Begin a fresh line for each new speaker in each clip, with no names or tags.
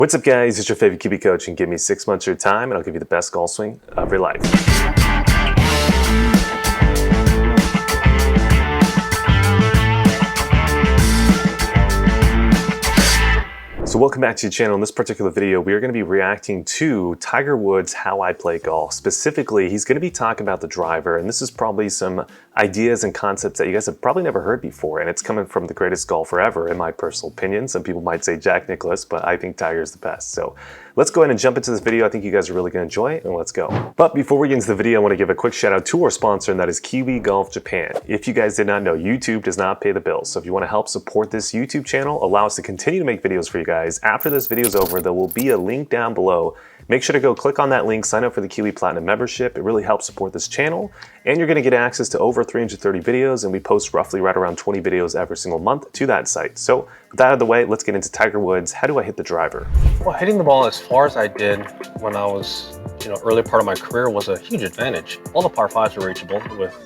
What's up guys, it's your favorite Kiwicoach, and give me 6 months of your time and I'll give you the best golf swing of your life. So welcome back to the channel. In this particular video, we are going to be reacting to Tiger Woods' How I Play Golf. Specifically, he's going to be talking about the driver, and this is probably some ideas and concepts that you guys have probably never heard before, and it's coming from the greatest golfer ever, in my personal opinion. Some people might say Jack Nicklaus, but I think Tiger's the best. So let's go ahead and jump into this video. I think you guys are really going to enjoy it, and let's go. But before we get into the video, I want to give a quick shout out to our sponsor, and that is Kiwi Golf Japan. If you guys did not know, YouTube does not pay the bills. So if you want to help support this YouTube channel, allow us to continue to make videos for you guys, after this video is over, there will be a link down below. Make sure to go click on that link, sign up for the Kiwi Platinum membership. It really helps support this channel, and you're going to get access to over 330 videos, and we post roughly right around 20 videos every single month to that site. So with that out of the way, let's get into Tiger Woods. How do I hit the driver?
Well, hitting the ball as far as I did when I was, early part of my career was a huge advantage. All the par fives are reachable with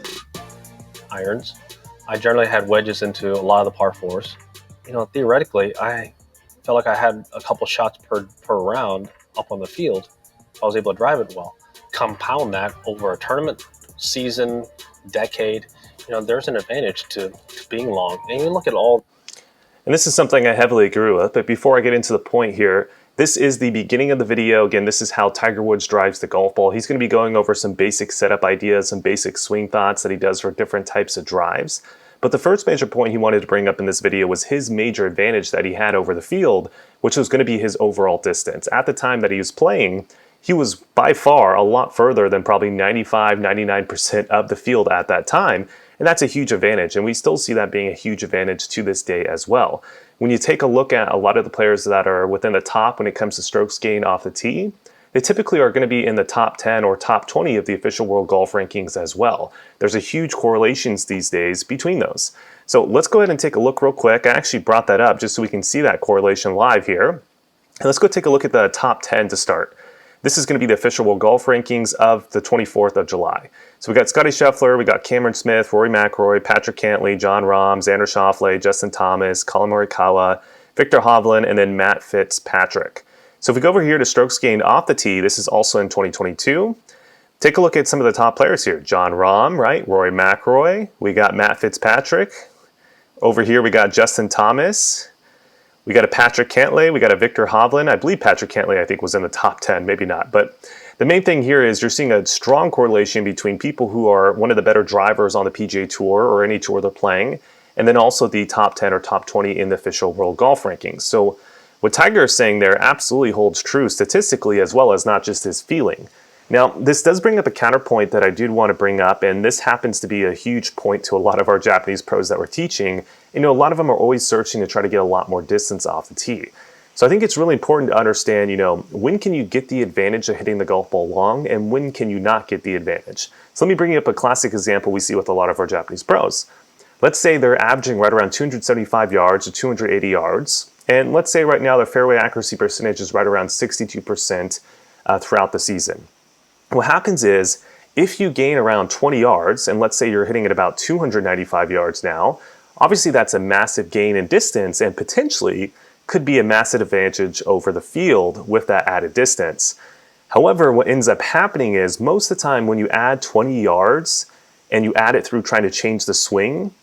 irons. I generally had wedges into a lot of the par fours. Theoretically, I felt like I had a couple shots per round up on the field if I was able to drive it well. Compound that over a tournament, season, decade, there's an advantage to being long. And you look at all.
And this is something I heavily agree with, but before I get into the point here, this is the beginning of the video. Again, this is how Tiger Woods drives the golf ball. He's going to be going over some basic setup ideas, some basic swing thoughts that he does for different types of drives. But the first major point he wanted to bring up in this video was his major advantage that he had over the field, which was going to be his overall distance. At the time that he was playing, he was by far a lot further than probably 95, 99% of the field at that time. And that's a huge advantage. And we still see that being a huge advantage to this day as well. When you take a look at a lot of the players that are within the top when it comes to strokes gained off the tee, they typically are going to be in the top 10 or top 20 of the official world golf rankings as well. There's a huge correlations these days between those. So let's go ahead and take a look real quick. I actually brought that up just so we can see that correlation live here. And let's go take a look at the top 10 to start. This is going to be the official world golf rankings of the 24th of July. So we got Scotty Scheffler, we got Cameron Smith, Rory McIlroy, Patrick Cantlay, Jon Rahm, Xander Schauffele, Justin Thomas, Collin Morikawa, Viktor Hovland, and then Matt Fitzpatrick. So if we go over here to strokes gained off the tee, this is also in 2022. Take a look at some of the top players here. Jon Rahm, right? Rory McIlroy. We got Matt Fitzpatrick. Over here we got Justin Thomas. We got a Patrick Cantlay. We got a Viktor Hovland. I believe Patrick Cantlay, I think, was in the top 10. Maybe not. But the main thing here is you're seeing a strong correlation between people who are one of the better drivers on the PGA Tour or any tour they're playing, and then also the top 10 or top 20 in the official world golf rankings. So what Tiger is saying there absolutely holds true statistically, as well as not just his feeling. Now, this does bring up a counterpoint that I do want to bring up, and this happens to be a huge point to a lot of our Japanese pros that we're teaching. A lot of them are always searching to try to get a lot more distance off the tee. So I think it's really important to understand, when can you get the advantage of hitting the golf ball long, and when can you not get the advantage? So let me bring you up a classic example we see with a lot of our Japanese pros. Let's say they're averaging right around 275 yards to 280 yards. And let's say right now their fairway accuracy percentage is right around 62% throughout the season. What happens is, if you gain around 20 yards, and let's say you're hitting at about 295 yards now, obviously that's a massive gain in distance and potentially could be a massive advantage over the field with that added distance. However, what ends up happening is most of the time when you add 20 yards and you add it through trying to change the swing,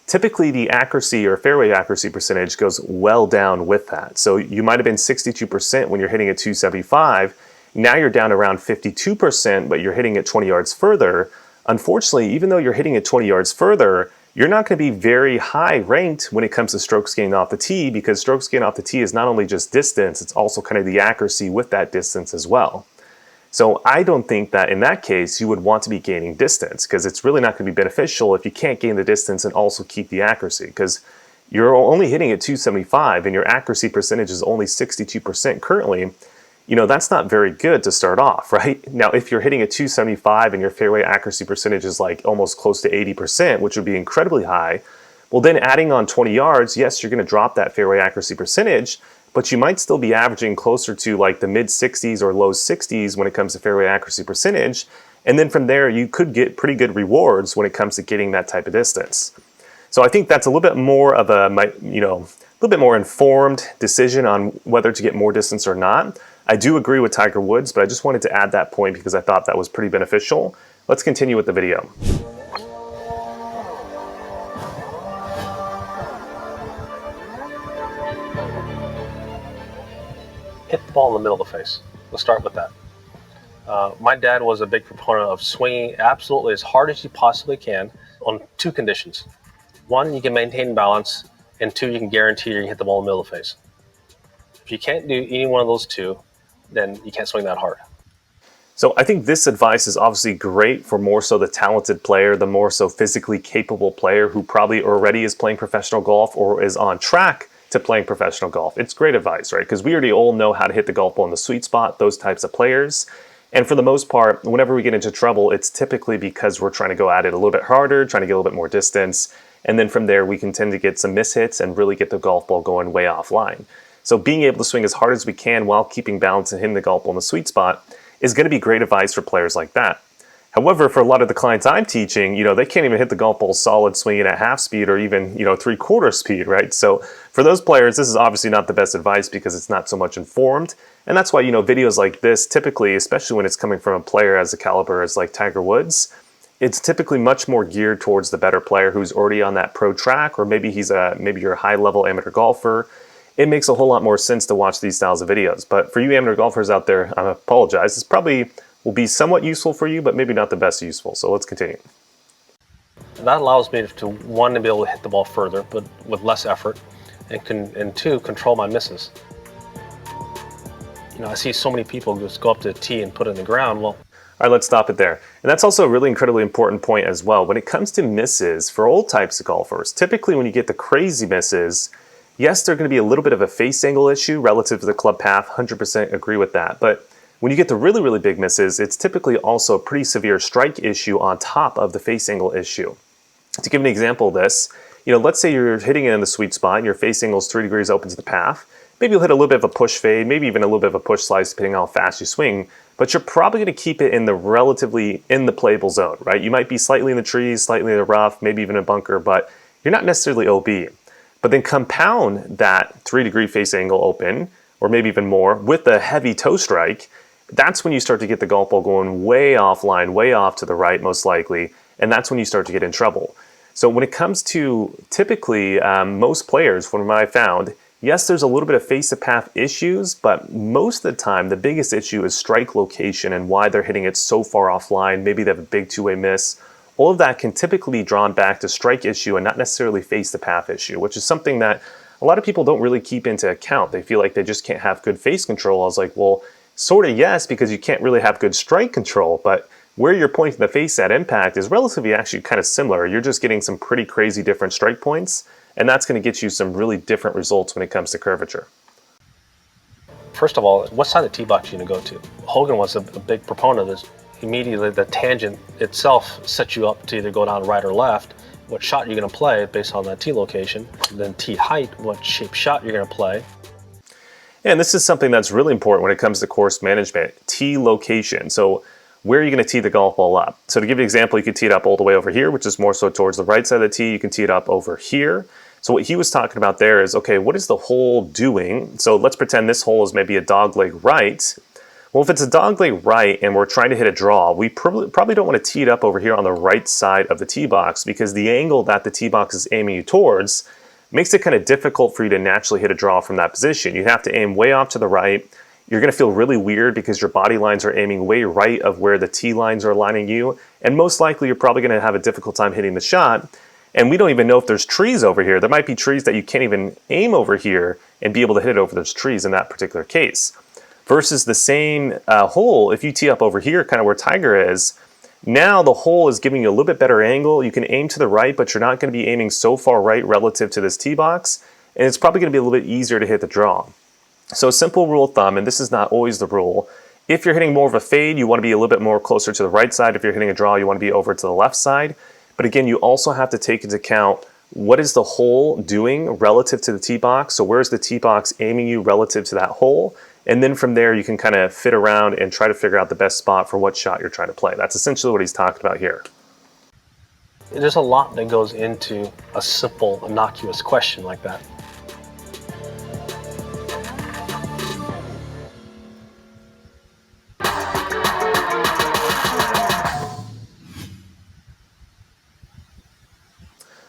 typically the accuracy or fairway accuracy percentage goes well down with that. So you might have been 62% when you're hitting at 275. Now you're down around 52%, but you're hitting it 20 yards further. Unfortunately, even though you're hitting it 20 yards further, you're not going to be very high ranked when it comes to strokes gained off the tee, because strokes gained off the tee is not only just distance, it's also kind of the accuracy with that distance as well. So I don't think that in that case you would want to be gaining distance, because it's really not going to be beneficial if you can't gain the distance and also keep the accuracy, because you're only hitting at 275 and your accuracy percentage is only 62% currently. That's not very good to start off, right? Now, if you're hitting at 275 and your fairway accuracy percentage is like almost close to 80%, which would be incredibly high, well then adding on 20 yards, yes, you're going to drop that fairway accuracy percentage, but you might still be averaging closer to like the mid 60s or low 60s when it comes to fairway accuracy percentage. And then from there, you could get pretty good rewards when it comes to getting that type of distance. So I think that's a little bit more of a, little bit more informed decision on whether to get more distance or not. I do agree with Tiger Woods, but I just wanted to add that point because I thought that was pretty beneficial. Let's continue with the video.
Hit the ball in the middle of the face. Let's start with that. My dad was a big proponent of swinging absolutely as hard as you possibly can on two conditions. One, you can maintain balance, and two, you can guarantee you can hit the ball in the middle of the face. If you can't do any one of those two, then you can't swing that hard.
So I think this advice is obviously great for more so the talented player, the more so physically capable player who probably already is playing professional golf or is on track to playing professional golf. It's great advice, right? Because we already all know how to hit the golf ball in the sweet spot, those types of players. And for the most part, whenever we get into trouble, it's typically because we're trying to go at it a little bit harder, trying to get a little bit more distance. And then from there, we can tend to get some mishits and really get the golf ball going way offline. So being able to swing as hard as we can while keeping balance and hitting the golf ball in the sweet spot is going to be great advice for players like that. However, for a lot of the clients I'm teaching, they can't even hit the golf ball solid swinging at half speed or even, 3/4 speed, right? So for those players, this is obviously not the best advice because it's not so much informed. And that's why, videos like this, typically, especially when it's coming from a player as a caliber as like Tiger Woods, it's typically much more geared towards the better player who's already on that pro track, or maybe maybe you're a high level amateur golfer. It makes a whole lot more sense to watch these styles of videos. But for you amateur golfers out there, I apologize. This probably will be somewhat useful for you, but maybe not the best useful. So let's continue.
That allows me to, one, to be able to hit the ball further, but with less effort, and two, control my misses. I see so many people just go up to the tee and put it in the ground. Well,
all right, let's stop it there. And that's also a really incredibly important point as well. When it comes to misses for all types of golfers, typically when you get the crazy misses, yes, they're going to be a little bit of a face angle issue relative to the club path, 100% agree with that. But when you get the really, really big misses, it's typically also a pretty severe strike issue on top of the face angle issue. To give an example of this, let's say you're hitting it in the sweet spot and your face angle is 3 degrees open to the path. Maybe you'll hit a little bit of a push fade, maybe even a little bit of a push slice depending on how fast you swing, but you're probably going to keep it in the relatively in the playable zone, right? You might be slightly in the trees, slightly in the rough, maybe even a bunker, but you're not necessarily OB. But then compound that 3-degree face angle open, or maybe even more, with a heavy toe strike. That's when you start to get the golf ball going way offline, way off to the right, most likely, and that's when you start to get in trouble. So when it comes to typically most players, from what I found, yes, there's a little bit of face-to-path issues, but most of the time, the biggest issue is strike location and why they're hitting it so far offline. Maybe they have a big two-way miss. All of that can typically be drawn back to strike issue and not necessarily face-to-path issue, which is something that a lot of people don't really keep into account. They feel like they just can't have good face control. I was like, well, sort of yes, because you can't really have good strike control, but where you're pointing the face at impact is relatively actually kind of similar. You're just getting some pretty crazy different strike points, and that's going to get you some really different results when it comes to curvature.
first of all, what side of the tee box are you going to go to? Hogan was a big proponent of this. Immediately, the tangent itself sets you up to either go down right or left. What shot you're going to play based on that tee location, then tee height, what shape shot you're going to play.
And this is something that's really important when it comes to course management, tee location. So where are you going to tee the golf ball up? So to give you an example, you could tee it up all the way over here, which is more so towards the right side of the tee. You can tee it up over here. So what he was talking about there is, okay, what is the hole doing? So let's pretend this hole is maybe a dogleg right. Well, if it's a dogleg right and we're trying to hit a draw, we probably don't want to tee it up over here on the right side of the tee box, because the angle that the tee box is aiming you towards makes it kind of difficult for you to naturally hit a draw from that position. You have to aim way off to the right. You're going to feel really weird because your body lines are aiming way right of where the tee lines are aligning you. And most likely you're probably going to have a difficult time hitting the shot. And we don't even know if there's trees over here. There might be trees that you can't even aim over here and be able to hit it over those trees in that particular case. Versus the same hole, if you tee up over here, kind of where Tiger is, now the hole is giving you a little bit better angle. You can aim to the right, but you're not going to be aiming so far right relative to this tee box. And it's probably going to be a little bit easier to hit the draw. So a simple rule of thumb, and this is not always the rule, if you're hitting more of a fade, you want to be a little bit more closer to the right side. If you're hitting a draw, you want to be over to the left side. But again, you also have to take into account what is the hole doing relative to the tee box. So where's the tee box aiming you relative to that hole? And then from there, you can kind of fit around and try to figure out the best spot for what shot you're trying to play. That's essentially what he's talking about here.
There's a lot that goes into a simple, innocuous question like that.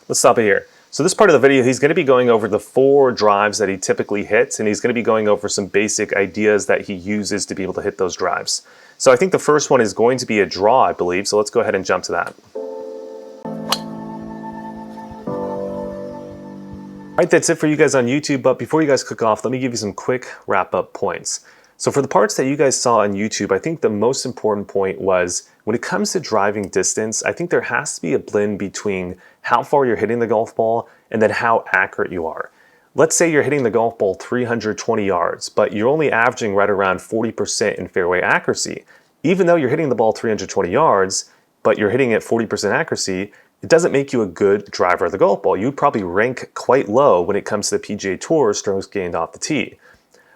Let's stop it here. So this part of the video, he's going to be going over the 4 drives that he typically hits, and he's going to be going over some basic ideas that he uses to be able to hit those drives. So I think the first one is going to be a draw, I believe. So let's go ahead and jump to that. All right, that's it for you guys on YouTube, but before you guys click off, let me give you some quick wrap-up points. So for the parts that you guys saw on YouTube, I think the most important point was when it comes to driving distance, I think there has to be a blend between how far you're hitting the golf ball and then how accurate you are. Let's say you're hitting the golf ball 320 yards, but you're only averaging right around 40% in fairway accuracy. Even though you're hitting the ball 320 yards, but you're hitting at 40% accuracy, it doesn't make you a good driver of the golf ball. You'd probably rank quite low when it comes to the PGA Tour strokes gained off the tee.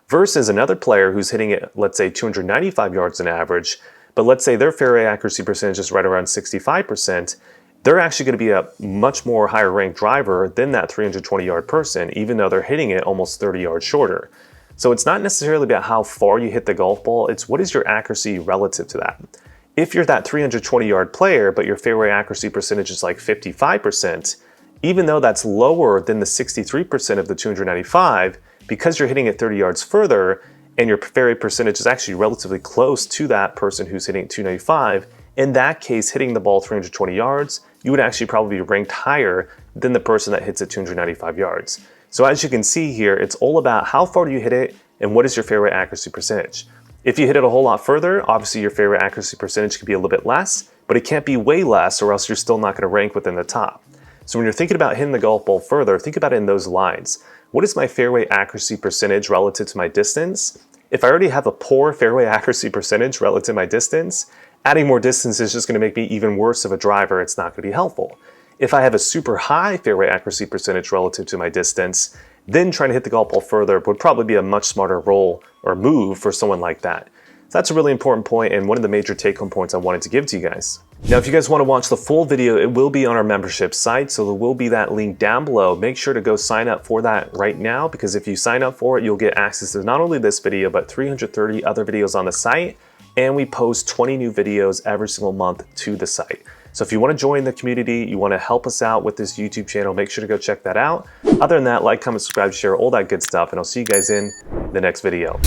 Versus another player who's hitting it, let's say 295 yards on average, but let's say their fairway accuracy percentage is right around 65%, they're actually going to be a much more higher ranked driver than that 320 yard person, even though they're hitting it almost 30 yards shorter. So it's not necessarily about how far you hit the golf ball, it's what is your accuracy relative to that. If you're that 320 yard player, but your fairway accuracy percentage is like 55%, even though that's lower than the 63% of the 295, because you're hitting it 30 yards further, and your fairway percentage is actually relatively close to that person who's hitting 295, in that case, hitting the ball 320 yards, you would actually probably be ranked higher than the person that hits it 295 yards. So as you can see here, it's all about how far do you hit it and what is your fairway accuracy percentage. If you hit it a whole lot further, obviously your fairway accuracy percentage could be a little bit less, but it can't be way less or else you're still not going to rank within the top. So when you're thinking about hitting the golf ball further, think about it in those lines. What is my fairway accuracy percentage relative to my distance? If I already have a poor fairway accuracy percentage relative to my distance, adding more distance is just going to make me even worse of a driver. It's not going to be helpful. If I have a super high fairway accuracy percentage relative to my distance, then trying to hit the golf ball further would probably be a much smarter role or move for someone like that. So that's a really important point and one of the major take-home points I wanted to give to you guys. Now, if you guys want to watch the full video, it will be on our membership site, so there will be that link down below. Make sure to go sign up for that right now, because if you sign up for it, you'll get access to not only this video, but 330 other videos on the site, and we post 20 new videos every single month to the site. So if you want to join the community, you want to help us out with this YouTube channel, make sure to go check that out. Other than that, like, comment, subscribe, share, all that good stuff, and I'll see you guys in the next video.